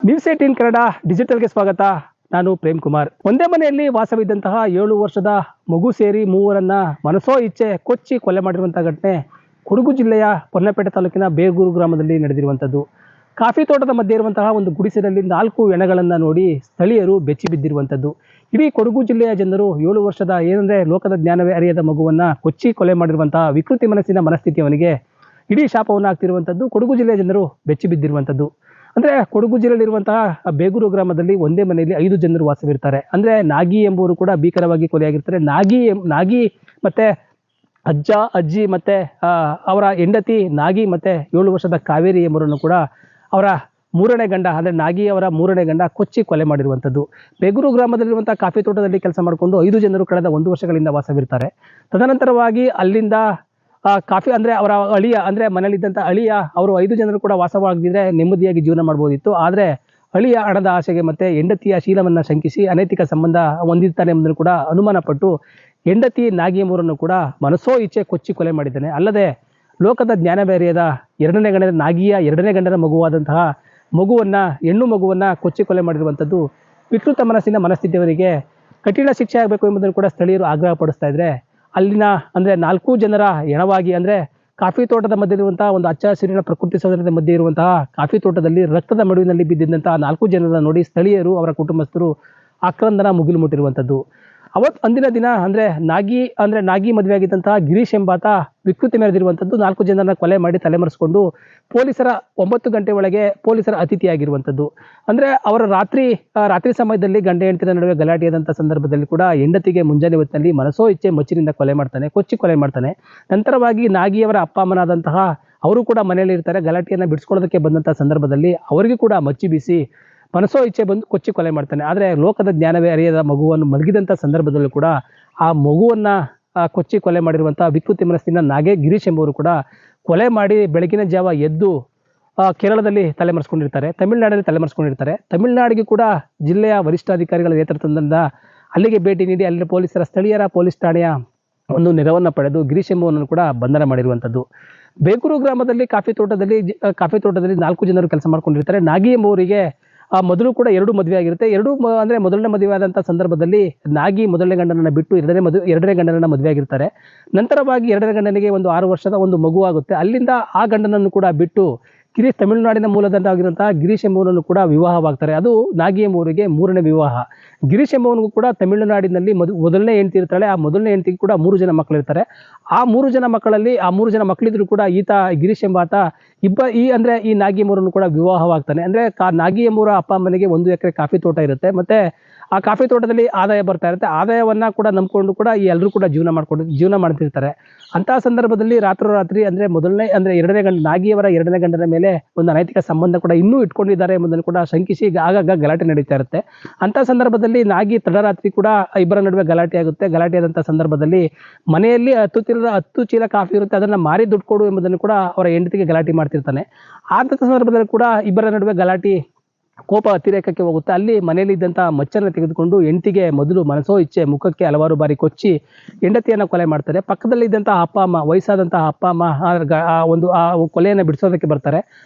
News 18 Kannada ಡಿಜಿಟಲ್ಗೆ ಸ್ವಾಗತ. ನಾನು ಪ್ರೇಮ್ ಕುಮಾರ್. ಒಂದೇ ಮನೆಯಲ್ಲಿ ವಾಸವಿದ್ದಂತಹ 7 ವರ್ಷದ ಮಗು ಸೇರಿ ಮೂವರನ್ನ ಮನಸೋ ಇಚ್ಛೆ ಕೊಚ್ಚಿ ಕೊಲೆ ಮಾಡಿರುವಂತಹ ಘಟನೆ ಕೊಡಗು ಜಿಲ್ಲೆಯ ಪೊನ್ನಪೇಟೆ ತಾಲೂಕಿನ ಬೇಗೂರು ಗ್ರಾಮದಲ್ಲಿ ನಡೆದಿರುವಂಥದ್ದು. ಕಾಫಿ ತೋಟದ ಮಧ್ಯೆ ಇರುವಂತಹ ಒಂದು ಗುಡಿಸಲಲ್ಲಿ 4 ಹೆಣಗಳನ್ನು ನೋಡಿ ಸ್ಥಳೀಯರು ಬೆಚ್ಚಿ ಬಿದ್ದಿರುವಂಥದ್ದು. ಇಡೀ ಕೊಡಗು ಜಿಲ್ಲೆಯ ಜನರು 7 ವರ್ಷದ ಏನಂದ್ರೆ ಲೋಕದ ಜ್ಞಾನವೇ ಅರಿಯದ ಮಗುವನ್ನ ಕೊಚ್ಚಿ ಕೊಲೆ ಮಾಡಿರುವಂತಹ ವಿಕೃತಿ ಮನಸ್ಸಿನ ಮನಸ್ಥಿತಿಯವನಿಗೆ ಇಡೀ ಶಾಪವನ್ನು ಹಾಕ್ತಿರುವಂಥದ್ದು. ಕೊಡಗು ಜಿಲ್ಲೆಯ ಜನರು ಬೆಚ್ಚಿ ಬಿದ್ದಿರುವಂಥದ್ದು. ಅಂದರೆ ಕೊಡಗು ಜಿಲ್ಲೆಯಲ್ಲಿರುವಂತಹ ಬೇಗೂರು ಗ್ರಾಮದಲ್ಲಿ ಒಂದೇ ಮನೆಯಲ್ಲಿ 5 ಜನರು ವಾಸವಿರ್ತಾರೆ. ಅಂದರೆ ನಾಗಿ ಎಂಬುವರು ಕೂಡ ಭೀಕರವಾಗಿ ಕೊಲೆಯಾಗಿರ್ತಾರೆ. ನಾಗಿ ಮತ್ತೆ ಅಜ್ಜ ಅಜ್ಜಿ ಮತ್ತೆ ಅವರ ಹೆಂಡತಿ ನಾಗಿ ಮತ್ತೆ 7 ವರ್ಷದ ಕಾವೇರಿ ಎಂಬುವರನ್ನು ಕೂಡ ಅವರ 3ನೇ ಗಂಡ ಅಂದರೆ ನಾಗಿ ಅವರ 3ನೇ ಗಂಡ ಕೊಚ್ಚಿ ಕೊಲೆ ಮಾಡಿರುವಂಥದ್ದು. ಬೇಗೂರು ಗ್ರಾಮದಲ್ಲಿರುವಂತಹ ಕಾಫಿ ತೋಟದಲ್ಲಿ ಕೆಲಸ ಮಾಡಿಕೊಂಡು 5 ಜನರು ಕಳೆದ 1 ವರ್ಷಗಳಿಂದ ವಾಸವಿರ್ತಾರೆ. ತದನಂತರವಾಗಿ ಅಲ್ಲಿಂದ ಕಾಫಿ ಅಂದರೆ ಅವರ ಅಳಿಯ ಅಂದರೆ ಮನೇಲಿದ್ದಂಥ ಅಳಿಯ ಅವರು 5 ಜನರು ಕೂಡ ವಾಸವಾಗಿದ್ದರೆ ನೆಮ್ಮದಿಯಾಗಿ ಜೀವನ ಮಾಡ್ಬೋದಿತ್ತು. ಆದರೆ ಅಳಿಯ ಹಣದ ಆಸೆಗೆ ಮತ್ತು ಹೆಂಡತಿಯ ಶೀಲವನ್ನು ಶಂಕಿಸಿ ಅನೈತಿಕ ಸಂಬಂಧ ಹೊಂದಿರ್ತಾನೆ ಎಂಬುದನ್ನು ಕೂಡ ಅನುಮಾನ ಪಟ್ಟು ಹೆಂಡತಿ ನಾಗಿ ಎಂಬುವರನ್ನು ಕೂಡ ಮನಸೋ ಇಚ್ಛೆ ಕೊಚ್ಚಿ ಕೊಲೆ ಮಾಡಿದ್ದಾನೆ. ಅಲ್ಲದೆ ಲೋಕದ ಜ್ಞಾನವೇ ಅರಿಯದ 2ನೇ ಗಂಡನ ನಾಗಿಯ 2ನೇ ಗಂಡನ ಮಗುವಾದಂತಹ ಹೆಣ್ಣು ಮಗುವನ್ನು ಕೊಚ್ಚಿ ಕೊಲೆ ಮಾಡಿರುವಂಥದ್ದು ವಿಕೃತ ಮನಸ್ಸಿನ ಮನಸ್ಥಿತಿಯವರಿಗೆ ಕಠಿಣ ಶಿಕ್ಷೆ ಆಗಬೇಕು ಎಂಬುದನ್ನು ಕೂಡ ಸ್ಥಳೀಯರು ಆಗ್ರಹ ಪಡಿಸ್ತಾ ಇದ್ದಾರೆ. ಅಲ್ಲಿನ ಅಂದರೆ 4 ಜನರ ಹೆಣವಾಗಿ ಅಂದರೆ ಕಾಫಿ ತೋಟದ ಮಧ್ಯೆ ಇರುವಂತಹ ಒಂದು ಹಚ್ಚ ಹಸಿರಿನ ಪ್ರಕೃತಿ ಸೌಂದರ್ಯದ ಮಧ್ಯೆ ಇರುವಂತಹ ಕಾಫಿ ತೋಟದಲ್ಲಿ ರಕ್ತದ ಮಡುವಿನಲ್ಲಿ ಬಿದ್ದಿದ್ದಂತಹ 4 ಜನರನ್ನು ನೋಡಿ ಸ್ಥಳೀಯರು ಅವರ ಕುಟುಂಬಸ್ಥರು ಆಕ್ರಂದನ ಮುಗಿಲು ಮುಟ್ಟಿರುವಂಥದ್ದು. ಅಂದಿನ ದಿನ ನಾಗಿ ಮದುವೆ ಆಗಿದ್ದಂತಹ ಗಿರೀಶ್ ಎಂಬಾತ ವಿಕೃತಿ ಮೆರೆದಿರುವಂಥದ್ದು 4 ಜನರನ್ನ ಕೊಲೆ ಮಾಡಿ ತಲೆಮರೆಸಿಕೊಂಡು ಪೊಲೀಸರ 9 ಗಂಟೆ ಒಳಗೆ ಪೊಲೀಸರ ಅತಿಥಿಯಾಗಿರುವಂಥದ್ದು. ಅಂದರೆ ಅವರ ರಾತ್ರಿ ಸಮಯದಲ್ಲಿ ಗಂಡ ಹೆಂಡತಿಯ ನಡುವೆ ಗಲಾಟೆಯಾದಂಥ ಸಂದರ್ಭದಲ್ಲಿ ಕೂಡ ಹೆಂಡತಿಗೆ ಮುಂಜಾನೆ ಹೊತ್ತಿನಲ್ಲಿ ಮನಸೋ ಇಚ್ಛೆ ಮಚ್ಚಿನಿಂದ ಕೊಚ್ಚಿ ಕೊಲೆ ಮಾಡ್ತಾನೆ. ನಂತರವಾಗಿ ನಾಗಿಯವರ ಅಪ್ಪ ಅಮ್ಮನಾದಂತಹ ಅವರು ಕೂಡ ಮನೆಯಲ್ಲಿ ಇರ್ತಾರೆ. ಗಲಾಟೆಯನ್ನು ಬಿಡಿಸ್ಕೊಳ್ಳೋದಕ್ಕೆ ಬಂದಂಥ ಸಂದರ್ಭದಲ್ಲಿ ಅವರಿಗೂ ಕೂಡ ಮಚ್ಚಿ ಬೀಸಿ ಮನಸೋ ಇಚ್ಛೆ ಬಂದು ಕೊಚ್ಚಿ ಕೊಲೆ ಮಾಡ್ತಾನೆ. ಆದರೆ ಲೋಕದ ಜ್ಞಾನವೇ ಅರಿಯದ ಮಗುವನ್ನು ಮಲಗಿದಂಥ ಸಂದರ್ಭದಲ್ಲೂ ಕೂಡ ಆ ಮಗುವನ್ನು ಕೊಚ್ಚಿ ಕೊಲೆ ಮಾಡಿರುವಂಥ ವಿಕೃತಿ ಮನಸ್ಸಿನ ಗಿರೀಶ್ ಎಂಬುವರು ಕೂಡ ಕೊಲೆ ಮಾಡಿ ಬೆಳಗಿನ ಜಾವ ಎದ್ದು ಕೇರಳದಲ್ಲಿ ತಲೆಮರೆಸ್ಕೊಂಡಿರ್ತಾರೆ, ತಮಿಳುನಾಡಲ್ಲಿ ತಲೆಮರೆಸ್ಕೊಂಡಿರ್ತಾರೆ. ತಮಿಳುನಾಡಿಗೆ ಕೂಡ ಜಿಲ್ಲೆಯ ವರಿಷ್ಠಾಧಿಕಾರಿಗಳ ನೇತೃತ್ವದಿಂದ ಅಲ್ಲಿಗೆ ಭೇಟಿ ನೀಡಿ ಅಲ್ಲಿನ ಸ್ಥಳೀಯರ ಪೊಲೀಸ್ ಠಾಣೆಯ ಒಂದು ನೆರವನ್ನು ಪಡೆದು ಗಿರೀಶ್ ಎಂಬುವನನ್ನು ಕೂಡ ಬಂಧನ ಮಾಡಿರುವಂಥದ್ದು. ಬೇಗೂರು ಗ್ರಾಮದಲ್ಲಿ ಕಾಫಿ ತೋಟದಲ್ಲಿ 4 ಜನರು ಕೆಲಸ ಮಾಡ್ಕೊಂಡಿರ್ತಾರೆ. ನಾಗಿ ಎಂಬುವರಿಗೆ ಮೊದಲು ಕೂಡ 2 ಮದುವೆ ಆಗಿರುತ್ತೆ. ಅಂದರೆ ಮೊದಲನೇ ಮದುವೆ ಆದಂಥ ಸಂದರ್ಭದಲ್ಲಿ ನಾಗಿ ಮೊದಲನೇ ಗಂಡನನ್ನು ಬಿಟ್ಟು 2ನೇ ಗಂಡನನ್ನು ಮದುವೆ ಆಗಿರ್ತಾರೆ. ನಂತರವಾಗಿ 2ನೇ ಗಂಡನಿಗೆ ಒಂದು 6 ವರ್ಷದ ಒಂದು ಮಗು ಆಗುತ್ತೆ. ಅಲ್ಲಿಂದ ಆ ಗಂಡನನ್ನು ಕೂಡ ಬಿಟ್ಟು ತಮಿಳುನಾಡಿನ ಮೂಲದಂತಾಗಿರುವಂತಹ ಗಿರೀಶ್ ಎಂಬುವನನ್ನು ಕೂಡ ವಿವಾಹವಾಗ್ತಾರೆ. ಅದು ನಾಗಿ ಎಂಬುವರಿಗೆ 3ನೇ ವಿವಾಹ. ಗಿರೀಶ್ ಎಂಬುವನಿಗೂ ಕೂಡ ತಮಿಳುನಾಡಿನಲ್ಲಿ ಮೊದಲನೇ ಹೆಂಡತಿ ಇರ್ತಾಳೆ. ಆ ಮೊದಲನೇ ಹೆಂಡತಿಗೆ ಕೂಡ 3 ಜನ ಮಕ್ಕಳಿರ್ತಾರೆ. ಆ 3 ಜನ ಮಕ್ಕಳಲ್ಲಿ 3 ಜನ ಮಕ್ಕಳಿದ್ರು ಕೂಡ ಈತ ಗಿರೀಶ್ ಎಂಬಾತ ಈ ನಾಗಿ ಎಂಬುವರನ್ನು ಕೂಡ ವಿವಾಹವಾಗ್ತಾನೆ. ಅಂದರೆ ನಾಗಿ ಎಂಬುವರ ಅಪ್ಪ ಅಮ್ಮನಿಗೆ 1 ಎಕರೆ ಕಾಫಿ ತೋಟ ಇರುತ್ತೆ. ಮತ್ತೆ ಆ ಕಾಫಿ ತೋಟದಲ್ಲಿ ಆದಾಯ ಬರ್ತಾ ಇರುತ್ತೆ. ಆದಾಯವನ್ನ ಕೂಡ ನಂಬ್ಕೊಂಡು ಕೂಡ ಈ ಎಲ್ಲರೂ ಕೂಡ ಜೀವನ ಮಾಡ್ತಿರ್ತಾರೆ. ಅಂತಹ ಸಂದರ್ಭದಲ್ಲಿ ರಾತ್ರೋರಾತ್ರಿ ಅಂದರೆ 2ನೇ ಗಂಡ ನಾಗಿಯವರ 2ನೇ ಗಂಡನ ಮೇಲೆ ಒಂದು ಅನೈತಿಕ ಸಂಬಂಧ ಕೂಡ ಇನ್ನೂ ಇಟ್ಕೊಂಡಿದ್ದಾರೆ ಎಂಬುದನ್ನು ಕೂಡ ಶಂಕಿಸಿ ಆಗಾಗ ಗಲಾಟೆ ನಡೀತಾ ಇರುತ್ತೆ. ಅಂತಹ ಸಂದರ್ಭದಲ್ಲಿ ನಾಗಿ ತಡರಾತ್ರಿ ಕೂಡ ಇಬ್ಬರ ನಡುವೆ ಗಲಾಟೆ ಆಗುತ್ತೆ. ಗಲಾಟೆಯಾದಂಥ ಸಂದರ್ಭದಲ್ಲಿ ಮನೆಯಲ್ಲಿ 10 ಚೀಲ ಕಾಫಿ ಇರುತ್ತೆ, ಅದನ್ನು ಮಾರಿ ದುಡ್ಡು ಕೊಡು ಎಂಬುದನ್ನು ಕೂಡ ಅವರ ಹೆಂಡತಿಗೆ ಗಲಾಟೆ ಮಾಡ್ತಿರ್ತಾನೆ. ಅಂಥ ಸಂದರ್ಭದಲ್ಲಿ ಕೂಡ ಇಬ್ಬರ ನಡುವೆ ಗಲಾಟೆ ಕೋಪ ಅತಿರೇಕಕ್ಕೆ ಹೋಗುತ್ತೆ. ಅಲ್ಲಿ ಮನೆಯಲ್ಲಿ ಇದ್ದಂಥ ಮಚ್ಚನ್ನು ತೆಗೆದುಕೊಂಡು ಹೆಂಡತಿಗೆ ಮೊದಲು ಮನಸೋ ಇಚ್ಛೆ ಮುಖಕ್ಕೆ ಹಲವಾರು ಬಾರಿ ಕೊಚ್ಚಿ ಹೆಂಡತಿಯನ್ನು ಕೊಲೆ ಮಾಡ್ತಾರೆ. ಪಕ್ಕದಲ್ಲಿ ಇದ್ದಂತಹ ಅಪ್ಪ ಅಮ್ಮ ವಯಸ್ಸಾದಂತಹ ಅಪ್ಪ ಅಮ್ಮ ಆ ಕೊಲೆಯನ್ನು ಬಿಡಿಸೋದಕ್ಕೆ ಬರ್ತಾರೆ.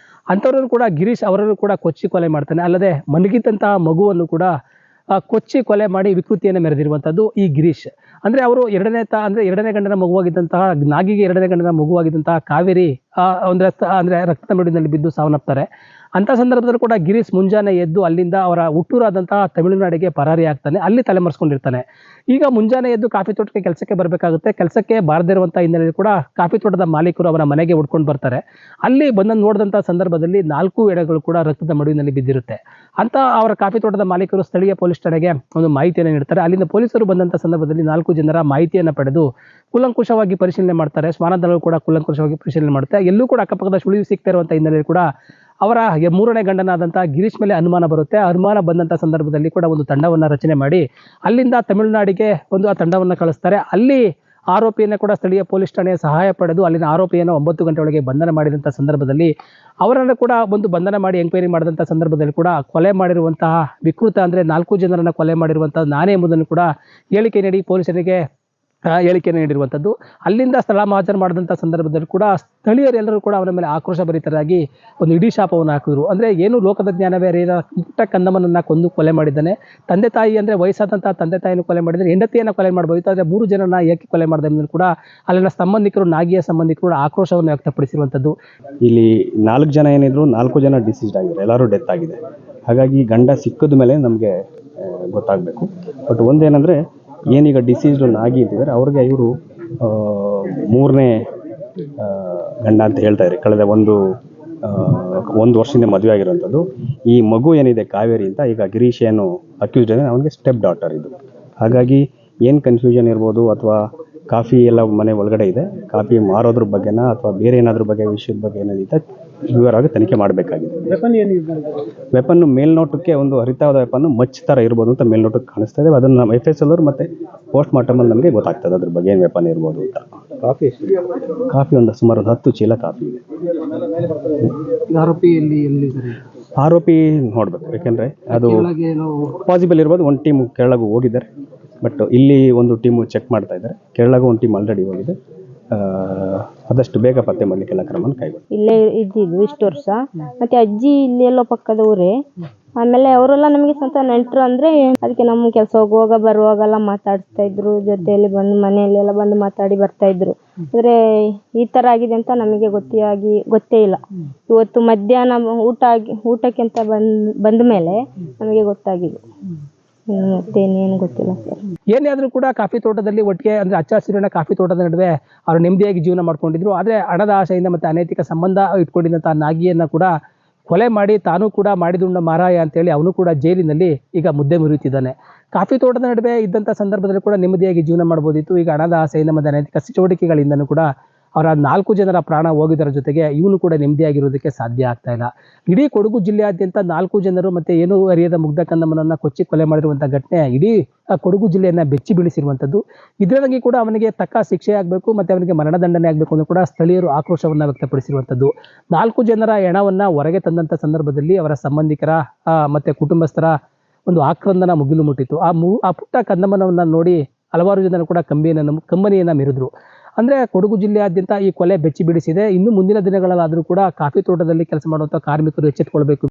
ಅಂಥವ್ರನ್ನು ಕೂಡ ಗಿರೀಶ್ ಅವರನ್ನು ಕೂಡ ಕೊಚ್ಚಿ ಕೊಲೆ ಮಾಡ್ತಾನೆ. ಅಲ್ಲದೆ ಮಲಗಿದ್ದಂತಹ ಮಗುವನ್ನು ಕೂಡ ಕೊಚ್ಚಿ ಕೊಲೆ ಮಾಡಿ ವಿಕೃತಿಯನ್ನು ಮೆರೆದಿರುವಂಥದ್ದು ಈ ಗಿರೀಶ್. ಅಂದರೆ ಅವರು 2ನೇ ಗಂಡನ ಮಗುವಾಗಿದ್ದಂತಹ ನಾಗಿಗೆ 2ನೇ ಗಂಡನ ಮಗುವಾಗಿದ್ದಂತಹ ಕಾವೇರಿ ಅಂದರೆ ರಕ್ತ ಮಿಡಿನಲ್ಲಿ ಬಿದ್ದು ಸಾವನ್ನಪ್ತಾರೆ. ಅಂಥ ಸಂದರ್ಭದಲ್ಲಿ ಕೂಡ ಗಿರೀಶ್ ಮುಂಜಾನೆ ಎದ್ದು ಅಲ್ಲಿಂದ ಅವರ ಹುಟ್ಟೂರಾದಂತಹ ತಮಿಳುನಾಡಿಗೆ ಪರಾರಿ ಆಗ್ತಾನೆ. ಅಲ್ಲಿ ತಲೆಮರೆಸ್ಕೊಂಡಿರ್ತಾನೆ. ಈಗ ಮುಂಜಾನೆ ಎದ್ದು ಕಾಫಿ ತೋಟಕ್ಕೆ ಕೆಲಸಕ್ಕೆ ಬರಬೇಕಾಗುತ್ತೆ. ಕೆಲಸಕ್ಕೆ ಬಾರದೇ ಇರುವಂಥ ಹಿನ್ನೆಲೆಯಲ್ಲಿ ಕೂಡ ಕಾಫಿ ತೋಟದ ಮಾಲೀಕರು ಅವರ ಮನೆಗೆ ಹುಡ್ಕೊಂಡು ಬರ್ತಾರೆ. ಅಲ್ಲಿ ನೋಡಿದಂಥ ಸಂದರ್ಭದಲ್ಲಿ 4 ಎಳೆಗಳು ಕೂಡ ರಕ್ತದ ಮಡುವಿನಲ್ಲಿ ಬಿದ್ದಿರುತ್ತೆ. ಅಂತ ಅವರ ಕಾಫಿ ತೋಟದ ಮಾಲೀಕರು ಸ್ಥಳೀಯ ಪೊಲೀಸ್ ಠಾಣೆಗೆ ಒಂದು ಮಾಹಿತಿಯನ್ನು ನೀಡ್ತಾರೆ. ಅಲ್ಲಿಂದ ಪೊಲೀಸರು ಬಂದಂಥ ಸಂದರ್ಭದಲ್ಲಿ 4 ಜನರ ಮಾಹಿತಿಯನ್ನು ಪಡೆದು ಕೂಲಂಕುಷವಾಗಿ ಪರಿಶೀಲನೆ ಮಾಡ್ತಾರೆ. ಶ್ವಾನದಳಗಳು ಕೂಡ ಕೂಲಂಕುಷವಾಗಿ ಪರಿಶೀಲನೆ ಮಾಡುತ್ತೆ. ಎಲ್ಲೂ ಕೂಡ ಅಕ್ಕಪಕ್ಕದ ಸುಳಿವು ಸಿಗ್ತಾ ಇರುವಂಥ ಹಿನ್ನೆಲೆಯಲ್ಲಿ ಕೂಡ ಅವರ 3ನೇ ಗಂಡನಾದಂಥ ಗಿರೀಶ್ ಮೇಲೆ ಅನುಮಾನ ಬರುತ್ತೆ. ಅನುಮಾನ ಬಂದಂಥ ಸಂದರ್ಭದಲ್ಲಿ ಕೂಡ ಒಂದು ತಂಡವನ್ನು ರಚನೆ ಮಾಡಿ ಅಲ್ಲಿಂದ ತಮಿಳುನಾಡಿಗೆ ಆ ತಂಡವನ್ನು ಕಳಿಸ್ತಾರೆ. ಅಲ್ಲಿ ಆರೋಪಿಯನ್ನು ಕೂಡ ಸ್ಥಳೀಯ ಪೊಲೀಸ್ ಠಾಣೆಯ ಸಹಾಯ ಪಡೆದು ಅಲ್ಲಿನ ಆರೋಪಿಯನ್ನು 9 ಗಂಟೆ ಒಳಗೆ ಬಂಧನ ಮಾಡಿದಂಥ ಸಂದರ್ಭದಲ್ಲಿ ಅವರನ್ನು ಕೂಡ ಬಂಧನ ಮಾಡಿ ಎಂಕ್ವೈರಿ ಮಾಡಿದಂಥ ಸಂದರ್ಭದಲ್ಲಿ ಕೂಡ ಕೊಲೆ ಮಾಡಿರುವಂತಹ ವಿಕೃತ ಅಂದರೆ 4 ಜನರನ್ನು ಕೊಲೆ ಮಾಡಿರುವಂತಹ ನಾನೇ ಎಂಬುದನ್ನು ಕೂಡ ಹೇಳಿಕೆ ನೀಡಿ ಪೊಲೀಸರಿಗೆ ಹೇಳಿಕೆಯನ್ನು ನೀಡಿರುವಂಥದ್ದು. ಅಲ್ಲಿಂದ ಸ್ಥಳ ಮಹಾಜರು ಮಾಡಿದಂಥ ಸಂದರ್ಭದಲ್ಲಿ ಕೂಡ ಸ್ಥಳೀಯರೆಲ್ಲರೂ ಕೂಡ ಅವರ ಮೇಲೆ ಆಕ್ರೋಶ ಭರಿತರಾಗಿ ಒಂದು ಇಡೀ ಶಾಪವನ್ನು ಹಾಕಿದ್ರು. ಅಂದರೆ ಏನು ಲೋಕದ ಜ್ಞಾನವೇ ಅರಿಯದ ಪುಟ್ಟ ಕಂದಮ್ಮನನ್ನು ಕೊಂದು ಕೊಲೆ ಮಾಡಿದ್ದಾನೆ. ತಂದೆ ತಾಯಿ ಅಂದರೆ ವಯಸ್ಸಾದಂಥ ತಂದೆ ತಾಯಿಯನ್ನು ಕೊಲೆ ಮಾಡಿದರೆ, ಹೆಂಡತಿಯನ್ನು ಕೊಲೆ ಮಾಡಬಹುದು, ಆದರೆ 3 ಜನನ ಏಕೆ ಕೊಲೆ ಮಾಡಿದೆ ಎಂಬುದನ್ನು ಕೂಡ ಅಲ್ಲಿನ ಸಂಬಂಧಿಕರು, ನಾಗಿಯ ಸಂಬಂಧಿಕರು ಕೂಡ ಆಕ್ರೋಶವನ್ನು ವ್ಯಕ್ತಪಡಿಸಿರುವಂಥದ್ದು. ಇಲ್ಲಿ 4 ಜನ ಏನಿದ್ರು, 4 ಜನ ಡಿಸೀಸ್ಡ್ ಆಗಿದ್ದಾರೆ, ಎಲ್ಲರೂ ಡೆತ್ ಆಗಿದೆ. ಹಾಗಾಗಿ ಗಂಡ ಸಿಕ್ಕಿದ ಮೇಲೆ ನಮಗೆ ಗೊತ್ತಾಗಬೇಕು. ಬಟ್ ಒಂದೇನೆಂದರೆ, ಏನೀಗ ಡಿಸೀಸ್ಡ್ ನಾಗಿ ಇದ್ದಾರೆ ಅವ್ರಿಗೆ ಇವರು 3ನೇ ಗಂಡ ಅಂತ ಹೇಳ್ತಾ ಇದ್ದಾರೆ. ಕಳೆದ ಒಂದು ವರ್ಷದಿಂದ ಮದುವೆ ಆಗಿರುವಂಥದ್ದು. ಈ ಮಗು ಏನಿದೆ ಕಾವೇರಿ ಅಂತ, ಈಗ ಗಿರೀಶ್ ಏನು ಅಕ್ಯೂಸ್ಡ್ ಇದೆ, ಅವನಿಗೆ ಸ್ಟೆಪ್ ಡಾಟರ್ ಇದು. ಹಾಗಾಗಿ ಏನು ಕನ್ಫ್ಯೂಷನ್ ಇರ್ಬೋದು, ಅಥವಾ ಕಾಫಿ ಎಲ್ಲ ಮನೆ ಒಳಗಡೆ ಇದೆ, ಕಾಫಿ ಮಾರೋದ್ರ ಬಗ್ಗೆನ ಅಥವಾ ಬೇರೆ ಏನಾದ್ರ ಬಗ್ಗೆ ವಿಷಯದ ಬಗ್ಗೆ ಏನಿದೆ ವಿವರವಾಗಿ ತನಿಖೆ ಮಾಡಬೇಕಾಗಿದೆ. ವೆಪನ್ನು ಮೇಲ್ನೋಟಕ್ಕೆ ಒಂದು ಹರಿತವಾದ ವೆಪನ್ನು ಮಚ್ ಥರ ಇರ್ಬೋದು ಅಂತ ಮೇಲ್ನೋಟಕ್ಕೆ ಕಾಣಿಸ್ತಾ ಇದೆ. ಅದನ್ನು ನಮ್ಮ FSL ಅವರು ಮತ್ತು ಪೋಸ್ಟ್ ಮಾರ್ಟಮಲ್ಲಿ ನಮಗೆ ಗೊತ್ತಾಗ್ತದೆ ಅದ್ರ ಬಗ್ಗೆ ಏನು ವೆಪನ್ ಇರ್ಬೋದು ಅಂತ. ಕಾಫಿ ಒಂದು ಸುಮಾರು 10 ಚೀಲ ಕಾಫಿ ಇದೆ. ಆರೋಪಿ ನೋಡ್ಬೇಕು, ಯಾಕೆಂದರೆ ಅದು ಪಾಸಿಬಲ್ ಇರ್ಬೋದು. ಒಂದು ಟೀಮ್ ಕೇರಳಗೂ ಹೋಗಿದ್ದಾರೆ, ಬಟ್ ಇಲ್ಲಿ ಒಂದು ಟೀಮು ಚೆಕ್ ಮಾಡ್ತಾ ಇದ್ದಾರೆ. ಕೇರಳಗೂ ಒಂದು ಟೀಮ್ ಆಲ್ರೆಡಿ ಹೋಗಿದೆ. ಆದಷ್ಟು ಬೇಗ ಪತ್ತೆ ಮಾಡಲಿಕ್ಕೆಲ್ಲ ಕ್ರಮವನ್ನು ಕೈಗೊಳ್ಳಿ. ಇಲ್ಲೇ ಇದ್ದಿದ್ದು ಇಷ್ಟು ವರ್ಷ. ಮತ್ತೆ ಅಜ್ಜಿ ಇಲ್ಲಿ ಎಲ್ಲೋ ಪಕ್ಕದ ಊರೇ. ಆಮೇಲೆ ಅವರೆಲ್ಲ ನಮಗೆ ಸ್ವಂತ ನೆಂಟರು. ಅಂದರೆ ಅದಕ್ಕೆ ನಮ್ಮ ಕೆಲಸ ಹೋಗುವಾಗ ಬರುವಾಗೆಲ್ಲ ಮಾತಾಡಿಸ್ತಾ ಇದ್ರು, ಜೊತೆಯಲ್ಲಿ ಬಂದು ಮನೆಯಲ್ಲೆಲ್ಲ ಬಂದು ಮಾತಾಡಿ ಬರ್ತಾ ಇದ್ರು. ಆದರೆ ಈ ಥರ ಆಗಿದೆ ಅಂತ ನಮಗೆ ಗೊತ್ತೇ ಇಲ್ಲ. ಇವತ್ತು ಮಧ್ಯಾಹ್ನ ಊಟಕ್ಕೆ ಅಂತ ಬಂದ ಮೇಲೆ ನಮಗೆ ಗೊತ್ತಾಗಿದೆ. ಮತ್ತೇನೇನು ಗೊತ್ತಿಲ್ಲ ಸರ್. ಏನೇ ಆದರೂ ಕೂಡ ಕಾಫಿ ತೋಟದಲ್ಲಿ ಒಟ್ಟಿಗೆ, ಅಂದರೆ ಹಚ್ಚ ಹಸಿರಿನ ಕಾಫಿ ತೋಟದ ನಡುವೆ ಅವರು ನೆಮ್ಮದಿಯಾಗಿ ಜೀವನ ಮಾಡ್ಕೊಂಡಿದ್ರು. ಆದರೆ ಹಣದ ಆಶೆಯಿಂದ ಮತ್ತು ಅನೈತಿಕ ಸಂಬಂಧ ಇಟ್ಕೊಂಡಿದ್ದಂಥ ನಾಗಿಯನ್ನು ಕೂಡ ಕೊಲೆ ಮಾಡಿ ತಾನೂ ಕೂಡ ಮಾಡಿದುಂಡ ಮಾರಾಯ ಅಂತೇಳಿ ಅವನು ಕೂಡ ಜೈಲಿನಲ್ಲಿ ಈಗ ಮುದ್ದೆ ಮುರಿಯುತ್ತಿದ್ದಾನೆ. ಕಾಫಿ ತೋಟದ ನಡುವೆ ಇದ್ದಂಥ ಸಂದರ್ಭದಲ್ಲಿ ಕೂಡ ನೆಮ್ಮದಿಯಾಗಿ ಜೀವನ ಮಾಡ್ಬೋದಿತ್ತು. ಈಗ ಹಣದ ಆಸೆಯಿಂದ ಮತ್ತು ಅನೈತಿಕ ಚಟುವಟಿಕೆಗಳಿಂದನೂ ಕೂಡ ಅವರ 4 ಜನರ ಪ್ರಾಣ ಹೋಗಿದ್ದರ ಜೊತೆಗೆ ಇವನು ಕೂಡ ನೆಮ್ಮದಿಯಾಗಿರೋದಕ್ಕೆ ಸಾಧ್ಯ ಆಗ್ತಾ ಇಲ್ಲ. ಇಡೀ ಕೊಡಗು ಜಿಲ್ಲೆಯಾದ್ಯಂತ 4 ಜನರು ಮತ್ತು ಏನೂ ಅರಿಯದ ಮುಗ್ಧ ಕಂದಮ್ಮನನ್ನು ಕೊಚ್ಚಿ ಕೊಲೆ ಮಾಡಿರುವಂಥ ಘಟನೆ ಇಡೀ ಕೊಡಗು ಜಿಲ್ಲೆಯನ್ನು ಬೆಚ್ಚಿ ಬೀಳಿಸಿರುವಂಥದ್ದು. ಇದರಾಗಿ ಕೂಡ ಅವನಿಗೆ ತಕ್ಕ ಶಿಕ್ಷೆ ಆಗಬೇಕು ಮತ್ತು ಅವನಿಗೆ ಮರಣದಂಡನೆ ಆಗಬೇಕು ಅಂತ ಕೂಡ ಸ್ಥಳೀಯರು ಆಕ್ರೋಶವನ್ನು ವ್ಯಕ್ತಪಡಿಸಿರುವಂಥದ್ದು. 4 ಜನರ ಹೆಣವನ್ನು ಹೊರಗೆ ತಂದಂಥ ಸಂದರ್ಭದಲ್ಲಿ ಅವರ ಸಂಬಂಧಿಕರ ಮತ್ತು ಕುಟುಂಬಸ್ಥರ ಒಂದು ಆಕ್ರಂದನ ಮುಗಿಲು ಮುಟ್ಟಿತ್ತು. ಆ ಪುಟ್ಟ ಕಂದಮ್ಮನವನ್ನು ನೋಡಿ ಹಲವಾರು ಜನರು ಕೂಡ ಕಂಬನಿಯನ್ನು ಮೆರೆದ್ರು. ಅಂದರೆ ಕೊಡಗು ಜಿಲ್ಲೆಯಾದ್ಯಂತ ಈ ಕೊಲೆ ಬೆಚ್ಚಿ ಬೀಳಿಸಿದೆ. ಇನ್ನು ಮುಂದಿನ ದಿನಗಳಲ್ಲಾದರೂ ಕೂಡ ಕಾಫಿ ತೋಟದಲ್ಲಿ ಕೆಲಸ ಮಾಡುವಂಥ ಕಾರ್ಮಿಕರು ಎಚ್ಚೆತ್ತುಕೊಳ್ಬೇಕು.